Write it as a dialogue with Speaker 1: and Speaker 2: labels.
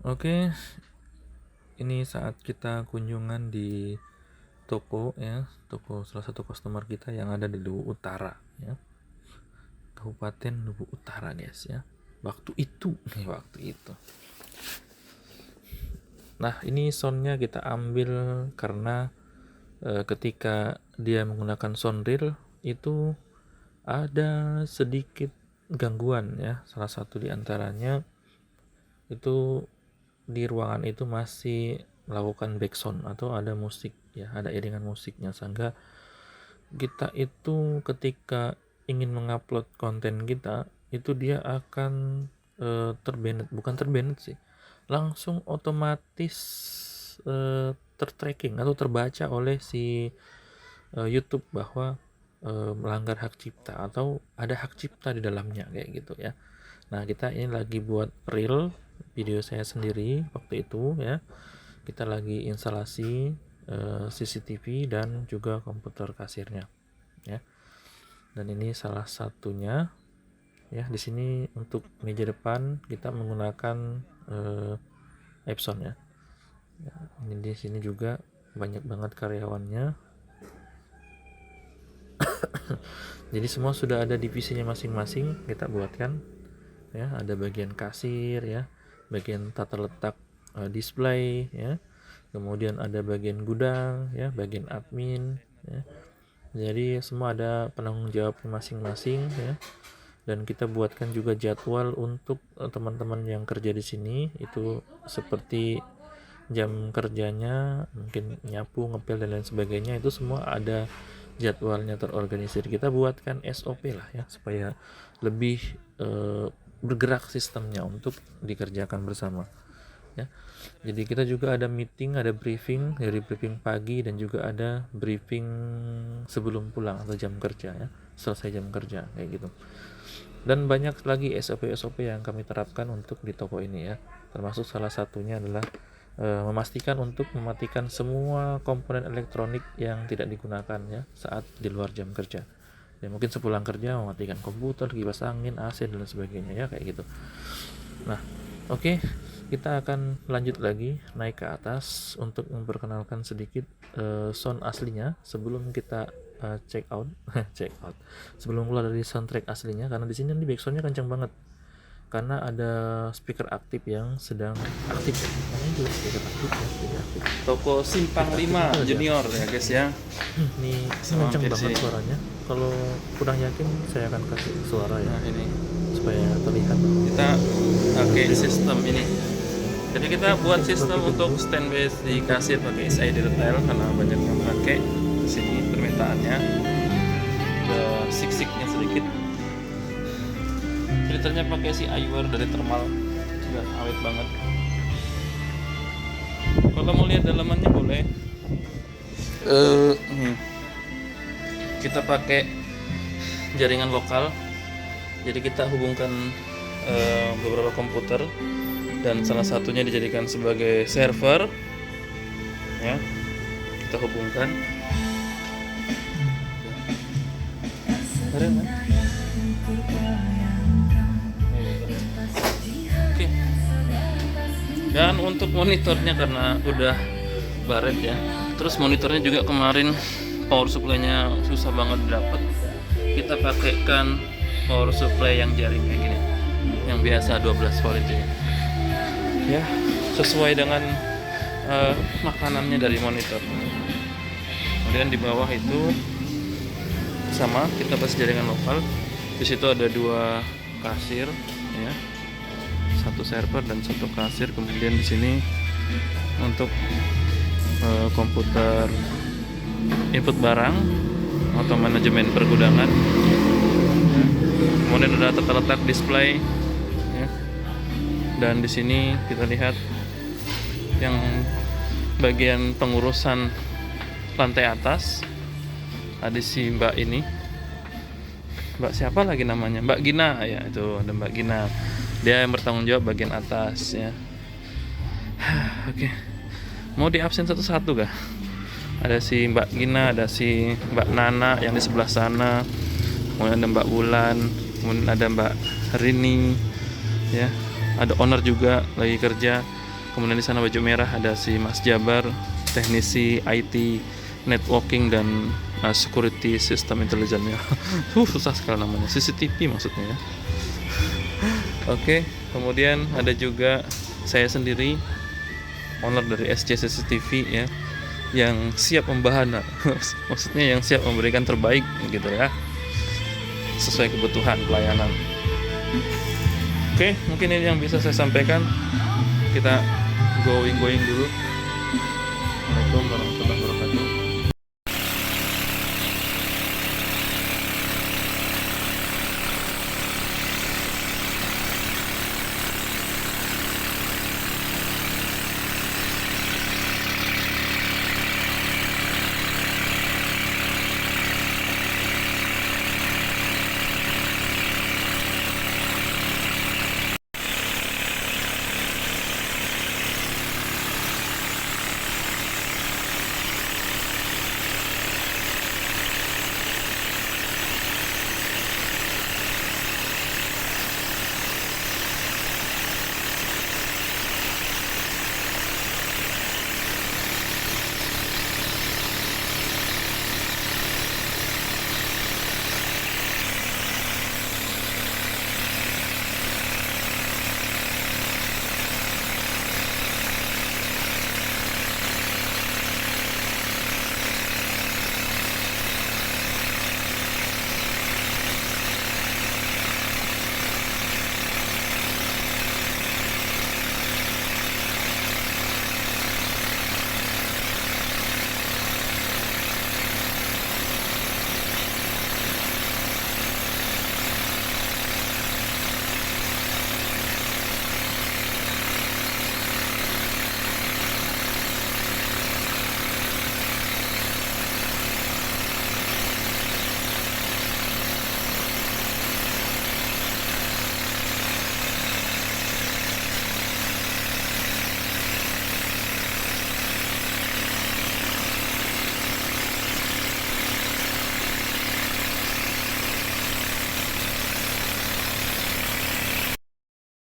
Speaker 1: Oke, ini saat kita kunjungan di toko ya, toko salah satu customer kita yang ada di Luwu Utara ya. Kabupaten Luwu Utara, guys ya. Waktu itu. Nah, ini soundnya kita ambil karena ketika dia menggunakan sound reel itu ada sedikit gangguan ya. Salah satu di antaranya itu di ruangan itu masih melakukan backsound atau ada musik ya, ada iringan musiknya, sehingga kita itu ketika ingin mengupload konten kita itu dia akan bukan terbanet sih, langsung otomatis tertracking atau terbaca oleh si YouTube bahwa melanggar hak cipta atau ada hak cipta di dalamnya kayak gitu ya. Nah, kita ini lagi buat reel video saya sendiri waktu itu ya. Kita lagi instalasi CCTV dan juga komputer kasirnya ya. Dan ini salah satunya ya. Di sini untuk meja depan kita menggunakan Epson ya. Ini di sini juga banyak banget karyawannya. Jadi semua sudah ada divisinya masing-masing kita buatkan ya. Ada bagian kasir ya, bagian tata letak display ya, kemudian ada bagian gudang ya, bagian admin ya. Jadi semua ada penanggung jawab masing-masing ya. Dan kita buatkan juga jadwal untuk teman-teman yang kerja di sini, itu seperti jam kerjanya, mungkin nyapu, ngepel dan lain sebagainya, itu semua ada jadwalnya terorganisir. Kita buatkan SOP lah ya, supaya lebih bergerak sistemnya untuk dikerjakan bersama ya. Jadi kita juga ada meeting, ada briefing, dari briefing pagi dan juga ada briefing sebelum pulang atau jam kerja ya, selesai jam kerja kayak gitu. Dan banyak lagi SOP yang kami terapkan untuk di toko ini ya. Termasuk salah satunya adalah memastikan untuk mematikan semua komponen elektronik yang tidak digunakan ya saat di luar jam kerja. Ya mungkin sepulang kerja mematikan komputer, kipas angin, AC dan sebagainya ya kayak gitu. Nah, oke, kita akan lanjut lagi naik ke atas untuk memperkenalkan sedikit sound aslinya sebelum kita check out. Sebelum keluar dari soundtrack aslinya, karena di sini nih backsoundnya kencang banget karena ada speaker aktif yang sedang aktif. Namanya juga speaker aktif ya, speaker aktif.
Speaker 2: Toko Simpang 5 Junior ya guys ya.
Speaker 1: Ini kencang banget suaranya. Kalau kurang yakin saya akan kasih suara ya.
Speaker 2: Nah ini
Speaker 1: supaya terlihat.
Speaker 2: kita pakai sistem ini. Jadi kita buat sistem untuk standby di kasir pakai SID retail karena banyak yang pakai. Di sini permintaannya. Ada sik-siknya sedikit. Filternya pakai si Iwer dari Thermal, juga awet banget. Kalau mau lihat dalamannya boleh. Kita pakai jaringan lokal. Jadi kita hubungkan beberapa komputer dan salah satunya dijadikan sebagai server. Ya, kita hubungkan. Oke. Dan untuk monitornya karena udah baret ya. Terus monitornya juga kemarin power supply-nya susah banget dapat. Kita pakaikan power supply yang jaring kayak gini. Yang biasa 12 volt itu ya. Ya, sesuai dengan makanannya dari monitor. Kemudian di bawah itu sama kita kasih jaringan lokal. Di situ ada 2 kasir ya. 1 server dan 1 kasir. Kemudian di sini untuk komputer input barang atau manajemen pergudangan. Kemudian ada tata letak display ya. Dan di sini kita lihat yang bagian pengurusan lantai atas ada si Mbak ini. Mbak siapa lagi namanya? Mbak Gina ya, itu ada Mbak Gina. Dia yang bertanggung jawab bagian atas ya. Oke. Mau di absen satu-satu kah? Ada si Mbak Gina, ada si Mbak Nana yang di sebelah sana. Kemudian ada Mbak Wulan, kemudian ada Mbak Rini ya. Ada owner juga lagi kerja. Kemudian di sana baju merah ada si Mas Jabar, teknisi IT, networking dan security system intelligence ya. Susah sekali namanya, CCTV maksudnya ya. Oke, kemudian ada juga saya sendiri, owner dari SC CCTV ya, yang siap membahana. Maksudnya yang siap memberikan terbaik gitu ya, sesuai kebutuhan pelayanan. Oke, mungkin ini yang bisa saya sampaikan. Kita going dulu. Assalamualaikum warahmatullahi wabarakatuh.